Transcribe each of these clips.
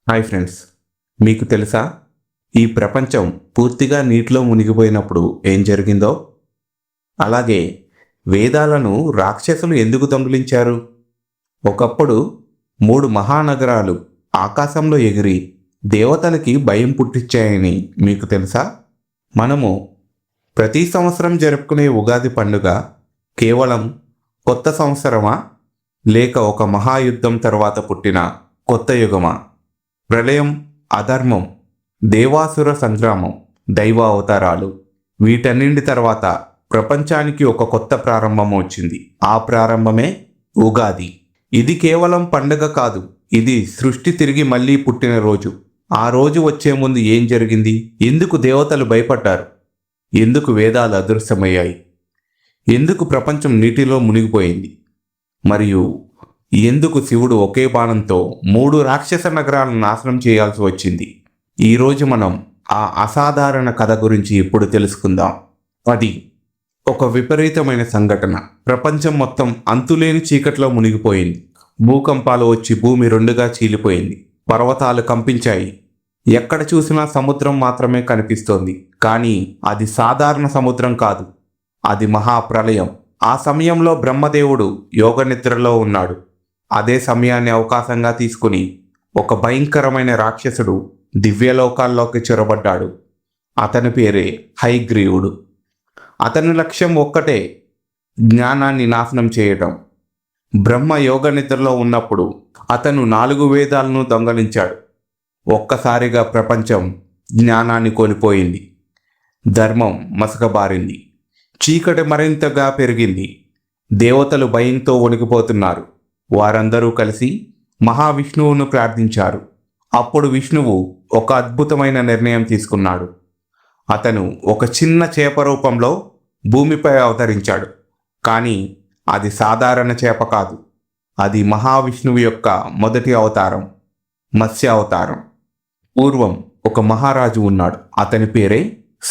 Hi friends, మీకు తెలుసా ఈ ప్రపంచం పూర్తిగా నీటిలో మునిగిపోయినప్పుడు ఏం జరిగిందో? అలాగే వేదాలను రాక్షసులు ఎందుకు దొంగిలించారు? ఒకప్పుడు 3 మహానగరాలు ఆకాశంలో ఎగిరి దేవతలకి భయం పుట్టించాయని మీకు తెలుసా? మనము ప్రతి సంవత్సరం జరుపుకునే ఉగాది పండుగ కేవలం కొత్త సంవత్సరమా, లేక ఒక మహాయుద్ధం తర్వాత పుట్టిన కొత్త యుగమా? ప్రళయం, అధర్మం, దేవాసుర సంగ్రామం, దైవ అవతారాలు, వీటన్నింటి తర్వాత ప్రపంచానికి ఒక కొత్త ప్రారంభం వచ్చింది. ఆ ప్రారంభమే ఉగాది. ఇది కేవలం పండుగ కాదు, ఇది సృష్టి తిరిగి మళ్ళీ పుట్టిన రోజు. ఆ రోజు వచ్చే ముందు ఏం జరిగింది? ఎందుకు దేవతలు భయపడ్డారు? ఎందుకు వేదాలు అదృశ్యమయ్యాయి? ఎందుకు ప్రపంచం నీటిలో మునిగిపోయింది? మరియు ఎందుకు శివుడు ఒకే బాణంతో 3 రాక్షస నగరాలను నాశనం చేయాల్సి వచ్చింది? ఈరోజు మనం ఆ అసాధారణ కథ గురించి ఇప్పుడు తెలుసుకుందాం. అది ఒక విపరీతమైన సంఘటన. ప్రపంచం మొత్తం అంతులేని చీకట్లో మునిగిపోయింది. భూకంపాలు వచ్చి భూమి 2గా చీలిపోయింది. పర్వతాలు కంపించాయి. ఎక్కడ చూసినా సముద్రం మాత్రమే కనిపిస్తోంది. కానీ అది సాధారణ సముద్రం కాదు, అది మహాప్రళయం. ఆ సమయంలో బ్రహ్మదేవుడు యోగ నిద్రలో ఉన్నాడు. అదే సమయాన్ని అవకాశంగా తీసుకుని ఒక భయంకరమైన రాక్షసుడు దివ్యలోకాల్లోకి చొరబడ్డాడు. అతని పేరే హయగ్రీవుడు. అతని లక్ష్యం ఒక్కటే, జ్ఞానాన్ని నాశనం చేయటం. బ్రహ్మ యోగ నిద్రలో ఉన్నప్పుడు అతను 4 వేదాలను దొంగలించాడు. ఒక్కసారిగా ప్రపంచం జ్ఞానాన్ని కోల్పోయింది. ధర్మం మసకబారింది. చీకటి మరింతగా పెరిగింది. దేవతలు భయంతో వణికిపోతున్నారు. వారందరూ కలిసి మహావిష్ణువును ప్రార్థించారు. అప్పుడు విష్ణువు ఒక అద్భుతమైన నిర్ణయం తీసుకున్నాడు. అతను ఒక చిన్న చేప రూపంలో భూమిపై అవతరించాడు. కానీ అది సాధారణ చేప కాదు, అది మహావిష్ణువు యొక్క మొదటి అవతారం, మత్స్య అవతారం. పూర్వం ఒక మహారాజు ఉన్నాడు. అతని పేరే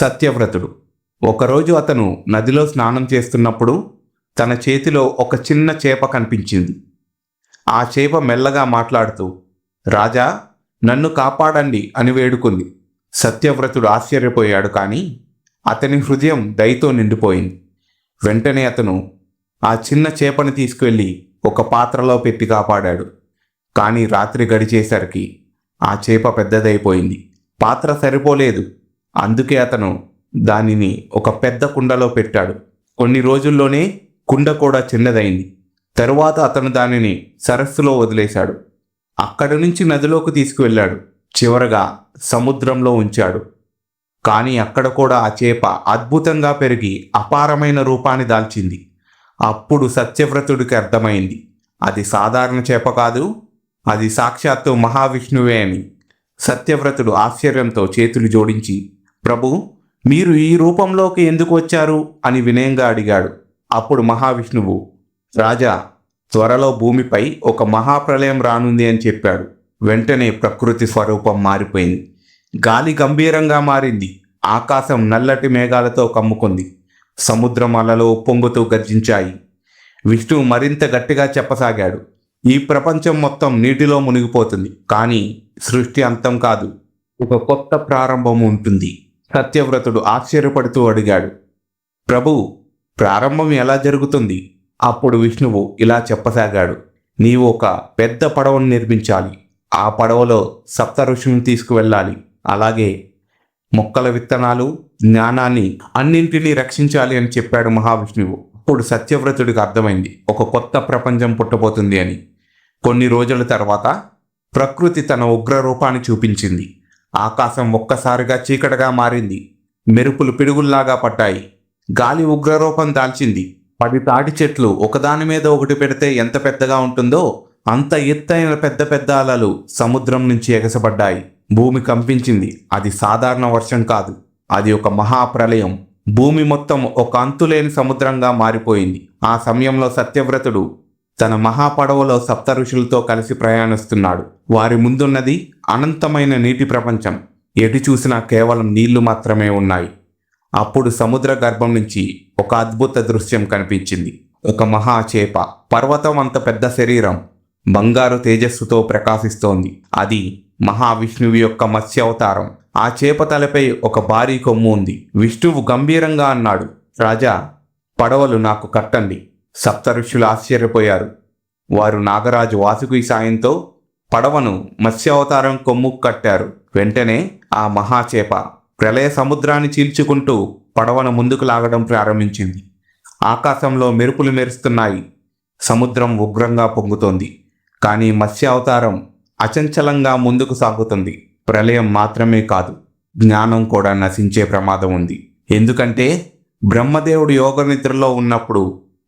సత్యవ్రతుడు. ఒకరోజు అతను నదిలో స్నానం చేస్తున్నప్పుడు తన చేతిలో ఒక చిన్న చేప కనిపించింది. ఆ చేప మెల్లగా మాట్లాడుతూ, రాజా, నన్ను కాపాడండి అని వేడుకుంది. సత్యవ్రతుడు ఆశ్చర్యపోయాడు, కానీ అతని హృదయం దయతో నిండిపోయింది. వెంటనే అతను ఆ చిన్న చేపని తీసుకువెళ్ళి ఒక పాత్రలో పెట్టి కాపాడాడు. కానీ రాత్రి గడిచేసరికి ఆ చేప పెద్దదైపోయింది. పాత్ర సరిపోలేదు. అందుకే అతను దానిని ఒక పెద్ద కుండలో పెట్టాడు. కొన్ని రోజుల్లోనే కుండ కూడా చిన్నదైంది. తరువాత అతను దానిని సరస్సులో వదిలేశాడు. అక్కడి నుంచి నదిలోకి తీసుకువెళ్ళాడు. చివరగా సముద్రంలో ఉంచాడు. కానీ అక్కడ కూడా ఆ చేప అద్భుతంగా పెరిగి అపారమైన రూపాన్ని దాల్చింది. అప్పుడు సత్యవ్రతుడికి అర్థమైంది, అది సాధారణ చేప కాదు, అది సాక్షాత్తు మహావిష్ణువే అని. సత్యవ్రతుడు ఆశ్చర్యంతో చేతులు జోడించి, ప్రభు, మీరు ఈ రూపంలోకి ఎందుకు వచ్చారు అని వినయంగా అడిగాడు. అప్పుడు మహావిష్ణువు, రాజా, త్వరలో భూమిపై ఒక మహాప్రళయం రానుంది అని చెప్పాడు. వెంటనే ప్రకృతి స్వరూపం మారిపోయింది. గాలి గంభీరంగా మారింది. ఆకాశం నల్లటి మేఘాలతో కమ్ముకుంది. సముద్రం అలలు పొంగుతూ గర్జించాయి. విష్ణువు మరింత గట్టిగా చెప్పసాగాడు, ఈ ప్రపంచం మొత్తం నీటిలో మునిగిపోతుంది, కానీ సృష్టి అంతం కాదు, ఒక కొత్త ప్రారంభం ఉంటుంది. సత్యవ్రతుడు ఆశ్చర్యపడుతూ అడిగాడు, ప్రభు, ప్రారంభం ఎలా జరుగుతుంది? అప్పుడు విష్ణువు ఇలా చెప్పసాగాడు, నీవు ఒక పెద్ద పడవను నిర్మించాలి. ఆ పడవలో సప్త ఋషులను తీసుకువెళ్ళాలి. అలాగే మొక్కల విత్తనాలు, జ్ఞానాన్ని అన్నింటినీ రక్షించాలి అని చెప్పాడు మహావిష్ణువు. అప్పుడు సత్యవ్రతుడికి అర్థమైంది, ఒక కొత్త ప్రపంచం పుట్టబోతుంది అని. కొన్ని రోజుల తర్వాత ప్రకృతి తన ఉగ్ర రూపాన్ని చూపించింది. ఆకాశం ఒక్కసారిగా చీకటిగా మారింది. మెరుపులు పిడుగుల్లాగా పడ్డాయి. గాలి ఉగ్రరూపం దాల్చింది. 10 తాటి చెట్లు ఒకదాని మీద ఒకటి పెడితే ఎంత పెద్దగా ఉంటుందో అంత ఎత్తైన పెద్ద పెద్ద అలలు సముద్రం నుంచి ఎగసబడ్డాయి. భూమి కంపించింది. అది సాధారణ వర్షం కాదు, అది ఒక మహాప్రళయం. భూమి మొత్తం ఒక అంతులేని సముద్రంగా మారిపోయింది. ఆ సమయంలో సత్యవ్రతుడు తన మహాపడవలో సప్త ఋషులతో కలిసి ప్రయాణిస్తున్నాడు. వారి ముందున్నది అనంతమైన నీటి ప్రపంచం. ఎటు చూసినా కేవలం నీళ్లు మాత్రమే ఉన్నాయి. అప్పుడు సముద్ర గర్భం నుంచి ఒక అద్భుత దృశ్యం కనిపించింది. ఒక మహాచేప, పర్వతం అంత పెద్ద శరీరం, బంగారు తేజస్సుతో ప్రకాశిస్తోంది. అది మహావిష్ణువు యొక్క మత్స్యావతారం. ఆ చేప తలపై ఒక భారీ కొమ్ము ఉంది. విష్ణువు గంభీరంగా అన్నాడు, రాజా, పడవలు నాకు కట్టండి. సప్తఋషులు ఆశ్చర్యపోయారు. వారు నాగరాజు వాసుకి సాయంతో పడవను మత్స్యావతారం కొమ్ముకు కట్టారు. వెంటనే ఆ మహాచేప ప్రళయ సముద్రాన్ని చీల్చుకుంటూ పడవను ముందుకు లాగడం ప్రారంభించింది. ఆకాశంలో మెరుపులు మెరుస్తున్నాయి. సముద్రం ఉగ్రంగా పొంగుతోంది. కానీ మత్స్యావతారం అచంచలంగా ముందుకు సాగుతుంది. ప్రళయం మాత్రమే కాదు, జ్ఞానం కూడా నశించే ప్రమాదం ఉంది. ఎందుకంటే బ్రహ్మదేవుడు యోగనిద్రలో ఉన్నప్పుడు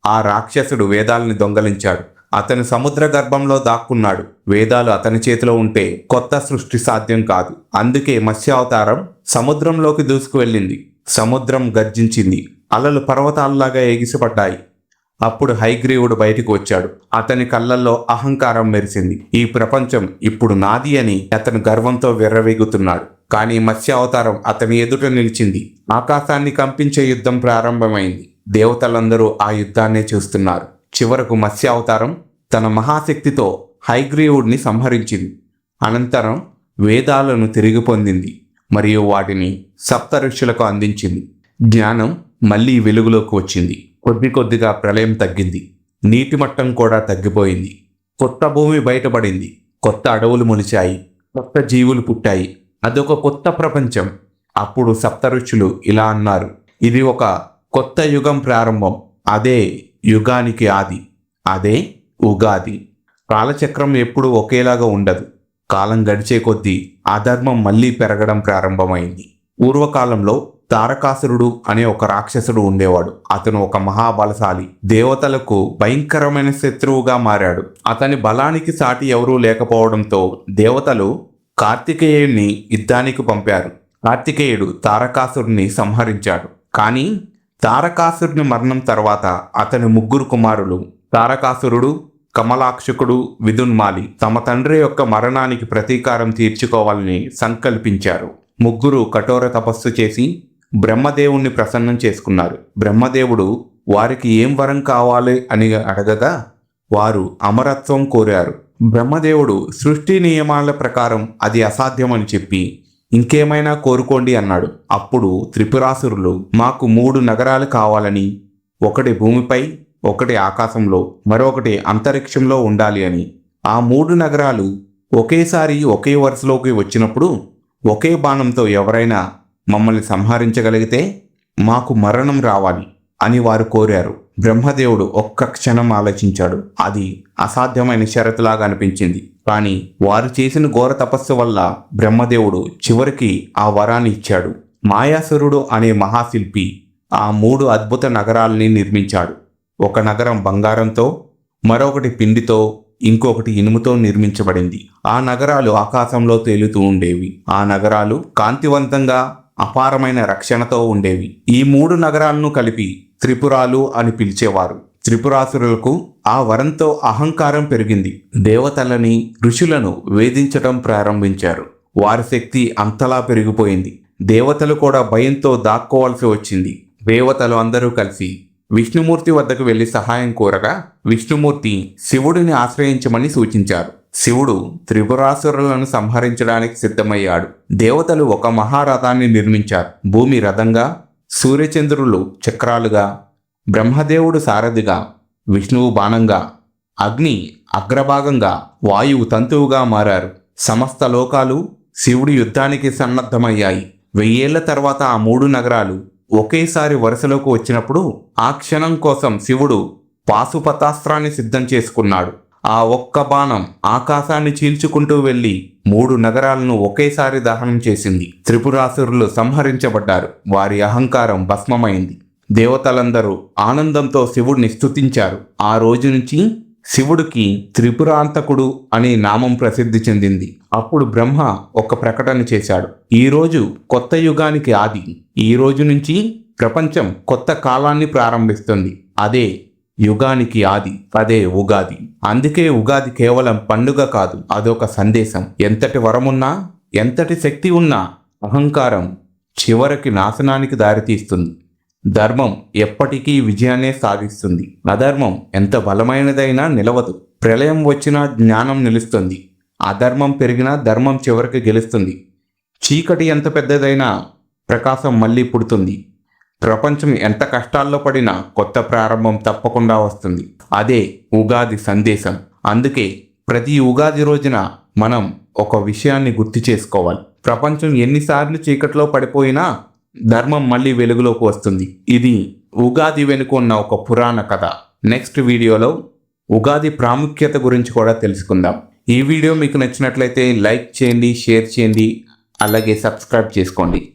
ఆ రాక్షసుడు వేదాలని దొంగలించాడు. అతను సముద్ర గర్భంలో దాక్కున్నాడు. వేదాలు అతని చేతిలో ఉంటే కొత్త సృష్టి సాధ్యం కాదు. అందుకే మత్స్యావతారం సముద్రంలోకి దూసుకువెళ్ళింది. సముద్రం గర్జించింది. అలలు పర్వతాల్లాగా ఎగిసిపడ్డాయి. అప్పుడు హయగ్రీవుడు బయటికి వచ్చాడు. అతని కళ్ళల్లో అహంకారం మెరిసింది. ఈ ప్రపంచం ఇప్పుడు నాది అని అతను గర్వంతో విర్రవీగుతున్నాడు. కానీ మత్స్యావతారం అతని ఎదుట నిలిచింది. ఆకాశాన్ని కంపించే యుద్ధం ప్రారంభమైంది. దేవతలందరూ ఆ యుద్ధాన్నే చూస్తున్నారు. చివరకు మత్స్యావతారం తన మహాశక్తితో హయగ్రీవుడిని సంహరించింది. అనంతరం వేదాలను తిరిగి పొందింది మరియు వాటిని సప్తఋషులకు అందించింది. జ్ఞానం మళ్ళీ వెలుగులోకి వచ్చింది. కొద్ది కొద్దిగా ప్రళయం తగ్గింది. నీటి మట్టం కూడా తగ్గిపోయింది. కొత్త భూమి బయటపడింది. కొత్త అడవులు మొలిచాయి. కొత్త జీవులు పుట్టాయి. అదొక కొత్త ప్రపంచం. అప్పుడు సప్తఋషులు ఇలా అన్నారు, ఇది ఒక కొత్త యుగం ప్రారంభం. అదే యుగానికి ఆది. అదే ఉగాది. కాలచక్రం ఎప్పుడూ ఒకేలాగా ఉండదు. కాలం గడిచే కొద్దీ అధర్మం మళ్ళీ పెరగడం ప్రారంభమైంది. పూర్వకాలంలో తారకాసురుడు అనే ఒక రాక్షసుడు ఉండేవాడు. అతను ఒక మహాబలశాలి, దేవతలకు భయంకరమైన శత్రువుగా మారాడు. అతని బలానికి సాటి ఎవరూ లేకపోవడంతో దేవతలు కార్తికేయుడిని యుద్ధానికి పంపారు. కార్తికేయుడు తారకాసురుని సంహరించాడు. కానీ తారకాసురుని మరణం తర్వాత అతని ముగ్గురు కుమారులు తారకాసురుడు, కమలాక్షకుడు, విదున్మాలి తమ తండ్రి యొక్క మరణానికి ప్రతీకారం తీర్చుకోవాలని సంకల్పించారు. ముగ్గురు కఠోర తపస్సు చేసి బ్రహ్మదేవుణ్ణి ప్రసన్నం చేసుకున్నారు. బ్రహ్మదేవుడు వారికి ఏం వరం కావాలి అని అడగగా వారు అమరత్వం కోరారు. బ్రహ్మదేవుడు సృష్టి నియమాల ప్రకారం అది అసాధ్యమని చెప్పి ఇంకేమైనా కోరుకోండి అన్నాడు. అప్పుడు త్రిపురాసురులు మాకు 3 నగరాలు కావాలని, ఒకటి భూమిపై, ఒకటి ఆకాశంలో, మరొకటి అంతరిక్షంలో ఉండాలి అని. ఆ 3 నగరాలు ఒకేసారి ఒకే వరుసలోకి వచ్చినప్పుడు ఒకే బాణంతో ఎవరైనా మమ్మల్ని సంహరించగలిగితే మాకు మరణం రావాలి అని వారు కోరారు. బ్రహ్మదేవుడు ఒక్క క్షణం ఆలోచించాడు. అది అసాధ్యమైన షరతులాగా అనిపించింది. కానీ వారు చేసిన ఘోర తపస్సు వల్ల బ్రహ్మదేవుడు చివరికి ఆ వరాన్ని ఇచ్చాడు. మాయాసురుడు అనే మహాశిల్పి ఆ 3 అద్భుత నగరాలని నిర్మించాడు. ఒక నగరం బంగారంతో, మరొకటి పిండితో, ఇంకొకటి ఇనుముతో నిర్మించబడింది. ఆ నగరాలు ఆకాశంలో తేలుతూ ఉండేవి. ఆ నగరాలు కాంతివంతంగా అపారమైన రక్షణతో ఉండేవి. ఈ 3 నగరాలను కలిపి త్రిపురాలు అని పిలిచేవారు. త్రిపురాసురులకు ఆ వరంతో అహంకారం పెరిగింది. దేవతలని, ఋషులను వేధించడం ప్రారంభించారు. వారి శక్తి అంతలా పెరిగిపోయింది. దేవతలు కూడా భయంతో దాక్కోవాల్సి వచ్చింది. దేవతలు అందరూ కలిసి విష్ణుమూర్తి వద్దకు వెళ్లి సహాయం కోరగా విష్ణుమూర్తి శివుడిని ఆశ్రయించమని సూచించారు. శివుడు త్రిపురాసురులను సంహరించడానికి సిద్ధమయ్యాడు. దేవతలు ఒక మహారథాన్ని నిర్మించారు. భూమి రథంగా, సూర్యచంద్రులు చక్రాలుగా, బ్రహ్మదేవుడు సారథిగా, విష్ణువు బాణంగా, అగ్ని అగ్రభాగంగా, వాయువు తంతువుగా మారారు. సమస్త లోకాలు శివుడి యుద్ధానికి సన్నద్ధమయ్యాయి. 1000 ఏళ్ల తర్వాత ఆ 3 నగరాలు ఒకేసారి వరుసలోకి వచ్చినప్పుడు ఆ క్షణం కోసం శివుడు పాశుపతాస్త్రాన్ని సిద్ధం చేసుకున్నాడు. ఆ ఒక్క బాణం ఆకాశాన్ని చీల్చుకుంటూ వెళ్లి 3 నగరాలను ఒకేసారి దహనం చేసింది. త్రిపురాసురులు సంహరించబడ్డారు. వారి అహంకారం భస్మమైంది. దేవతలందరూ ఆనందంతో శివుడిని స్తుతించారు. ఆ రోజు నుంచి శివుడికి త్రిపురాంతకుడు అనే నామం ప్రసిద్ధి చెందింది. అప్పుడు బ్రహ్మ ఒక ప్రకటన చేశాడు. ఈరోజు కొత్త యుగానికి ఆది. ఈ రోజు నుంచి ప్రపంచం కొత్త కాలాన్ని ప్రారంభిస్తుంది. అదే యుగానికి ఆది. అదే ఉగాది. అందుకే ఉగాది కేవలం పండుగ కాదు, అదొక సందేశం. ఎంతటి వరమున్నా, ఎంతటి శక్తి ఉన్నా అహంకారం చివరికి నాశనానికి దారితీస్తుంది. ధర్మం ఎప్పటికీ విజయాన్నే సాధిస్తుంది. అధర్మం ఎంత బలమైనదైనా నిలవదు. ప్రళయం వచ్చినా జ్ఞానం నిలుస్తుంది. అధర్మం పెరిగినా ధర్మం చివరికి గెలుస్తుంది. చీకటి ఎంత పెద్దదైనా ప్రకాశం మళ్ళీ పుడుతుంది. ప్రపంచం ఎంత కష్టాల్లో పడినా కొత్త ప్రారంభం తప్పకుండా వస్తుంది. అదే ఉగాది సందేశం. అందుకే ప్రతి ఉగాది రోజున మనం ఒక విషయాన్ని గుర్తు చేసుకోవాలి. ప్రపంచం ఎన్నిసార్లు చీకట్లో పడిపోయినా ధర్మం మళ్ళీ వెలుగులోకి వస్తుంది. ఇది ఉగాది వెనుక ఉన్న ఒక పురాణ కథ. నెక్స్ట్ వీడియోలో ఉగాది ప్రాముఖ్యత గురించి కూడా తెలుసుకుందాం. ఈ వీడియో మీకు నచ్చినట్లయితే లైక్ చేయండి, షేర్ చేయండి, అలాగే సబ్స్క్రైబ్ చేసుకోండి.